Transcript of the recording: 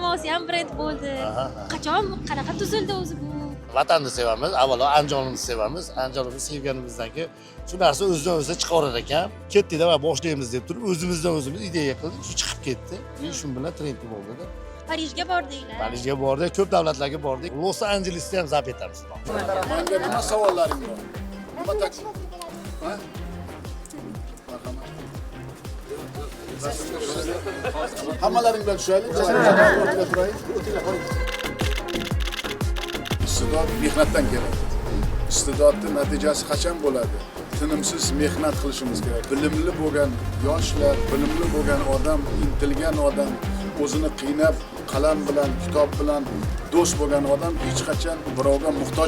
jamoasi ham brend bo'ldi. Qachon qanaqa tuzildi o'zi bu? Vatanni sevamiz, avvalo Andijonimizni sevamiz. Andijonimizni sevganimizdan keyin shu narsa o'zidan o'zi chiqaverar ekan. Ketdik-da va boshlaymiz deb turib, o'zimizdan o'zimiz ideya qildik, shu chiqib ketdi. Shu bilan trend bo'ldi-da. Parijga bordinglar. Parijga bordik, ko'p davlatlarga bordik. Los-Anjelesda ham zap etamiz. Menga nima savollaring bor? Nima taklif? Ha? Hammalaring bilan tushaylik. Istidod mehnatdan keladi. Istidodning natijasi qachon bo'ladi? Tinimsiz mehnat qilishimiz kerak. Bilimli bo'lgan yoshlar, bilimli bo'lgan odam, intilgan odam, o'zini qiynab qalam bilan, kitob bilan do'st bo'lgan odam hech qachon birovga muhtoj